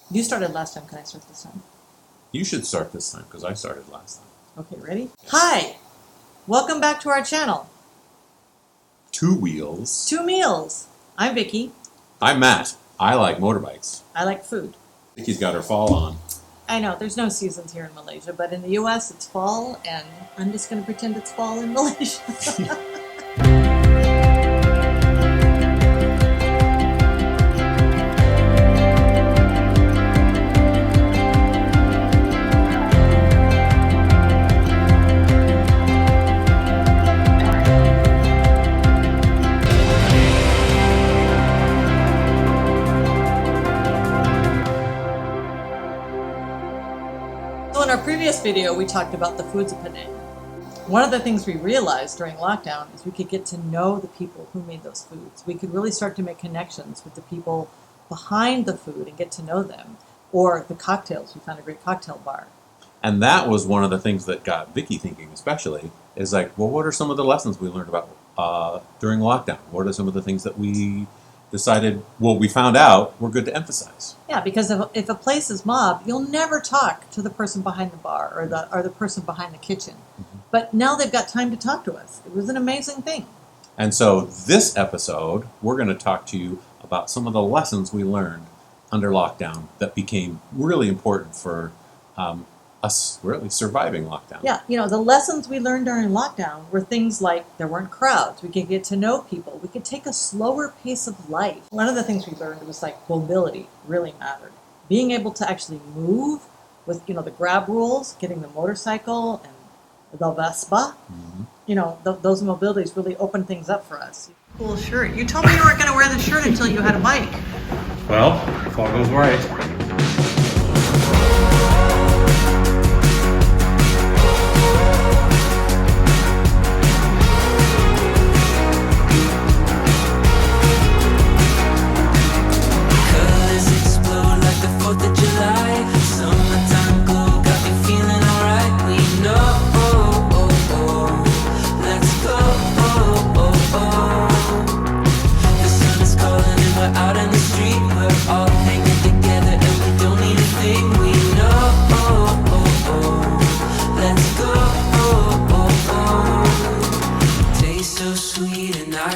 You started last time. Can I start this time? You should start this time because I started last time. Okay, ready? Hi! Welcome back to our channel. Two Wheels. Two Meals. I'm Vicky. I'm Matt. I like motorbikes. I like food. Vicky's got her fall on. I know, there's no seasons here in Malaysia, but in the US it's fall, and I'm just going to pretend it's fall in Malaysia. So in our previous video, we talked about the foods of Penang. One of the things we realized during lockdown is we could get to know the people who made those foods. We could really start to make connections with the people behind the food and get to know them. Or the cocktails. We found a great cocktail bar. And that was one of the things that got Vicky thinking especially, is like, well, what are some of the lessons we learned about during lockdown? What are some of the things that we decided, well, we found out were good to emphasize? Yeah, because if a place is mobbed, you'll never talk to the person behind the bar or the person behind the kitchen. Mm-hmm. But now they've got time to talk to us. It was an amazing thing. And so this episode, we're going to talk to you about some of the lessons we learned under lockdown that became really important for us really surviving lockdown. Yeah, the lessons we learned during lockdown were things like there weren't crowds. We could get to know people. We could take a slower pace of life. One of the things we learned was like mobility really mattered. Being able to actually move with, the grab rules, getting the motorcycle and the Vespa. Mm-hmm. Those mobilities really opened things up for us. Cool shirt. You told me you weren't going to wear the shirt until you had a bike. Well, if all goes right.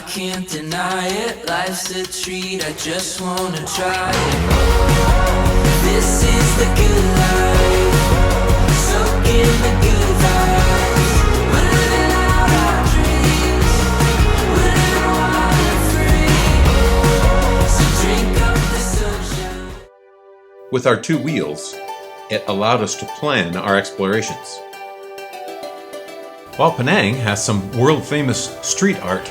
Can't deny it, life's a treat, I just wanna try it. This is the good life, soak in the good vibes. We're living out our dreams, we're living wild and free. So drink up the sunshine. With our two wheels, it allowed us to plan our explorations. While Penang has some world-famous street art,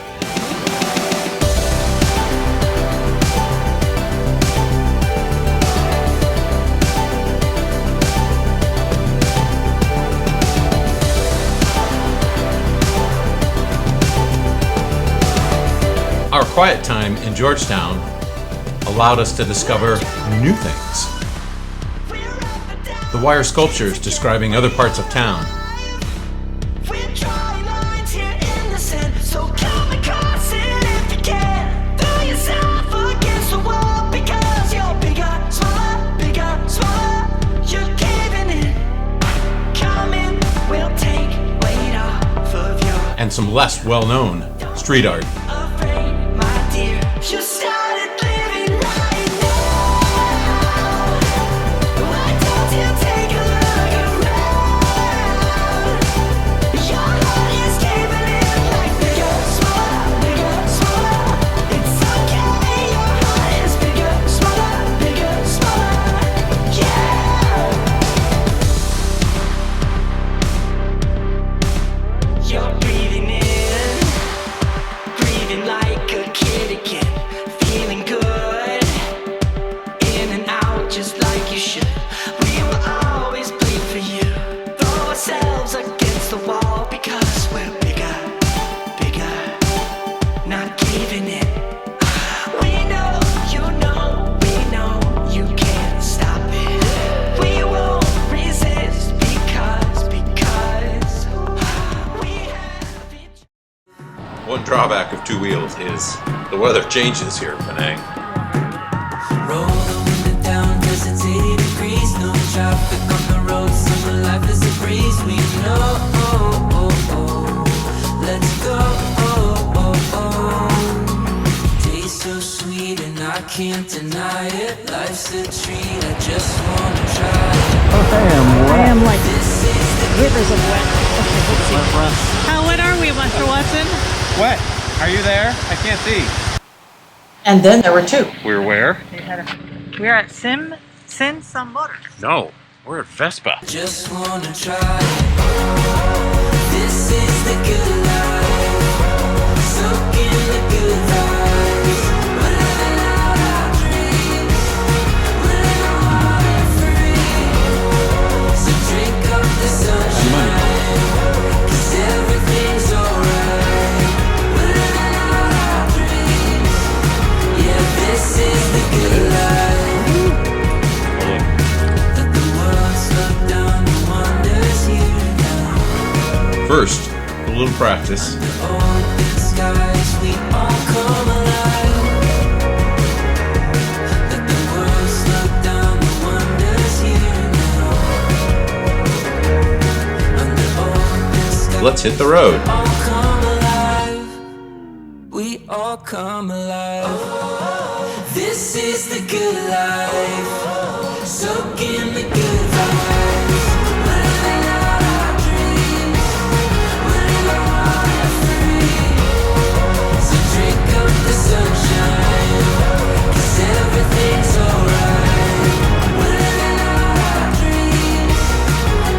our quiet time in Georgetown allowed us to discover new things. The wire sculptures describing other parts of town. And some less well-known street art. One drawback of two wheels is the weather changes here in Penang. Roll the window down 'cause it's 80 no traffic on the road. Summer life is a breeze, we know. Let's go. Taste so sweet and I can't deny it. Life's a treat, I just wanna try it. I am like rivers of wet. Okay, let's see. How wet are we, Mr. Watson? Wet. Are you there? I can't see. And then there were two. We're where? We're at Sin Some Motors. No, we're at Vespa. Just wanna try it. This is the good life. Soak in the good vibes. We're living out our dreams. We're living water free. So drink up the sunshine, 'cause everything's alright. We're living out our dreams. Yeah, this is the good life. Let the world slow down, the wonders here now. First, a little practice. Open skies, we all come alive. Let the world slow down, the wonders here now. Under open skies, Let's hit the road. all come alive. We all come alive. This is the good life. Soak in the good vibes. We're living out our dreams. We're living water free. So drink up the sunshine, 'cause everything's alright. We're living out our dreams.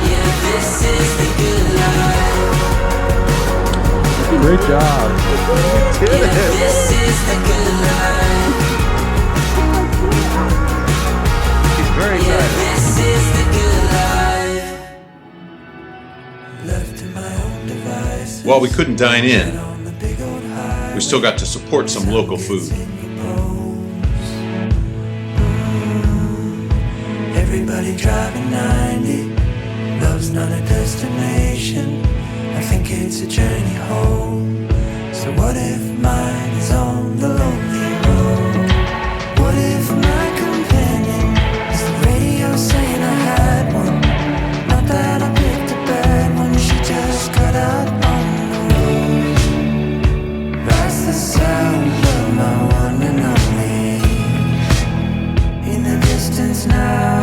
Yeah, this is the good life. Great job. Yeah, this is the good life. He's very Yeah, good. this is the good life. Left to my own devices. While we couldn't dine in, On the big old highway. we still got to support some local food. Everybody driving 90. Love's not a destination. I think it's a journey home. So what if mine is on the lonely road? What if my companion is the radio saying I had one? Not that I picked a bad one, she just got out on the road. That's the sound of my one and only. In the distance now.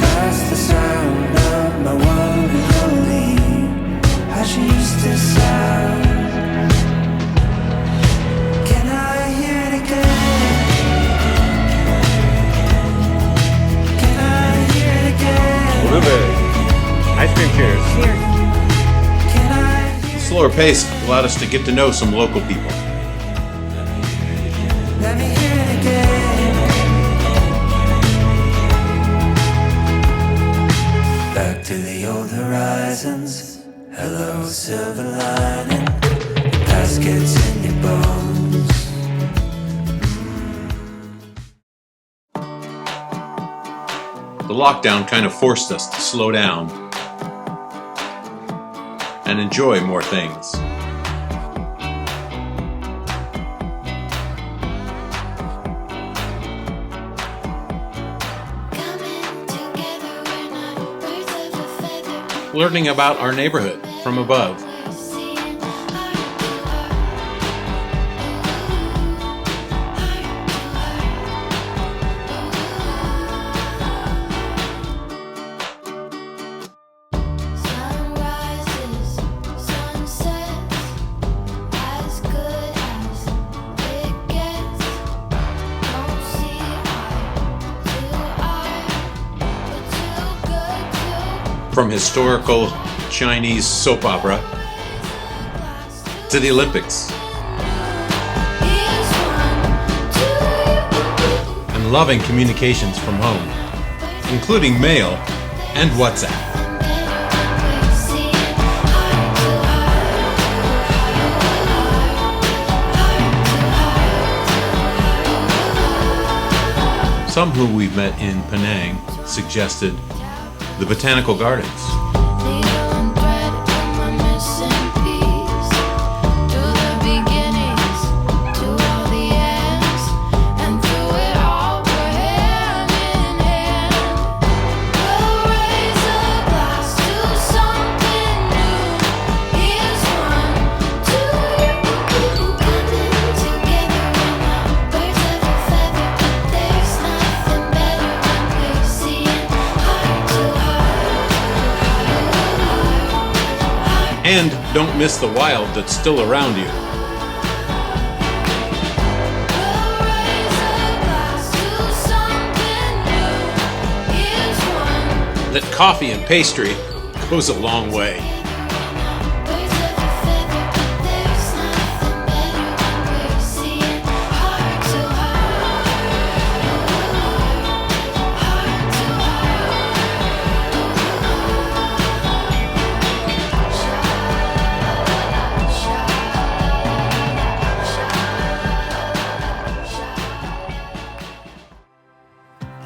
That's the sound of my one and only. How she used to sound. Can I hear it again? Can I hear it again? Blueberry. Ice cream cheers. Can I hear it? Slower pace allowed us to get to know some local people. Let me hear it again. Back to the old horizons. Hello, silver lining. Past gets in your bones. The lockdown kind of forced us to slow down and enjoy more things. Learning about our neighborhood from above. From historical Chinese soap opera to the Olympics. And loving communications from home, including mail and WhatsApp. Some who we've met in Penang suggested the botanical gardens. And don't miss the wild that's still around you. That coffee and pastry goes a long way.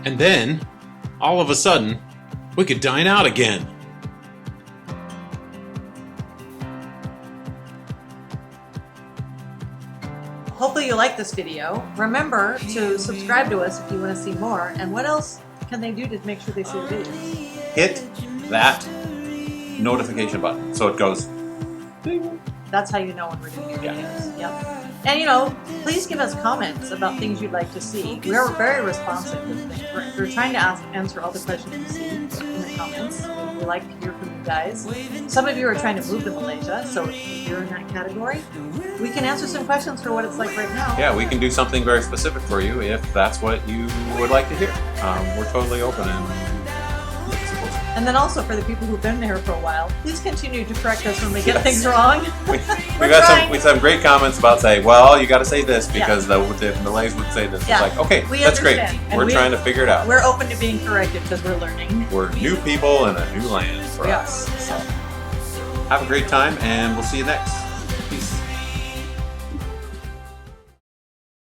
And then, all of a sudden, we could dine out again. Hopefully you like this video. Remember to subscribe to us if you want to see more. And what else can they do to make sure they see the videos? Hit that notification button so it goes ding. That's how you know when we're doing new Yeah. videos. Yep. And please give us comments about things you'd like to see. We are very responsive to things. We're trying to answer all the questions you see in the comments. We like to hear from you guys. Some of you are trying to move to Malaysia, so if you're in that category, we can answer some questions for what it's like right now. Yeah, we can do something very specific for you if that's what you would like to hear. We're totally open and flexible. And then also for the people who've been there for a while, please continue to correct us when we get Yes. things wrong. We got some great comments about saying, well, you got to say this because the Malays would say this. Yeah. It's like, okay, We that's great. understand. And We're trying to figure it out. We're open to being corrected because we're learning. We're new people in a new land for We are. us. So have a great time, and we'll see you next.